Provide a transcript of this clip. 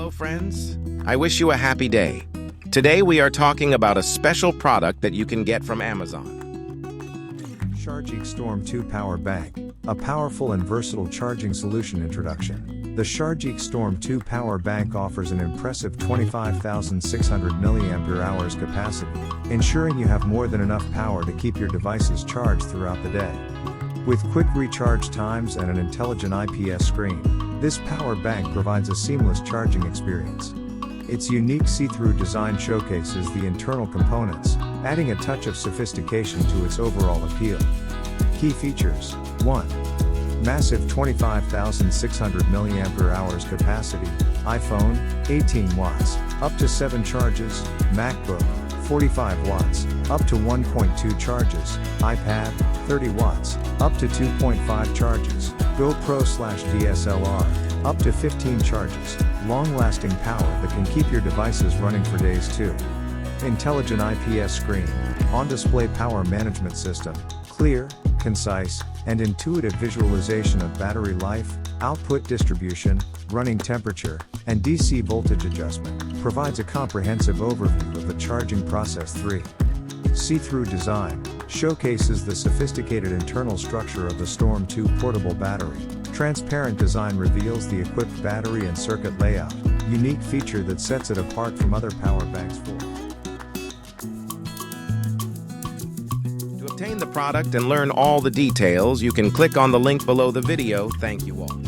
Hello friends, I wish you a happy day. Today we are talking about a special product that you can get from Amazon. Shargeek Storm 2 Power Bank, a powerful and versatile charging solution introduction. The Shargeek Storm 2 Power Bank offers an impressive 25,600 mAh capacity, ensuring you have more than enough power to keep your devices charged throughout the day. With quick recharge times and an intelligent IPS screen, this power bank provides a seamless charging experience. Its unique see-through design showcases the internal components, adding a touch of sophistication to its overall appeal. Key features: 1. Massive 25,600 mAh capacity, iPhone, 18 watts, up to 7 charges, MacBook, 45 watts, up to 1.2 charges, iPad, 30 watts, up to 2.5 charges, GoPro/DSLR, up to 15 charges, long-lasting power that can keep your devices running for days too. Intelligent IPS screen, on-display power management system, clear, concise, and intuitive visualization of battery life, output distribution, running temperature, and DC voltage adjustment, provides a comprehensive overview of the charging process. 3. See-through design, showcases the sophisticated internal structure of the Storm 2 portable battery. Transparent design reveals the equipped battery and circuit layout, unique feature that sets it apart from other power banks. 4. To obtain the product and learn all the details, you can click on the link below the video. Thank you all.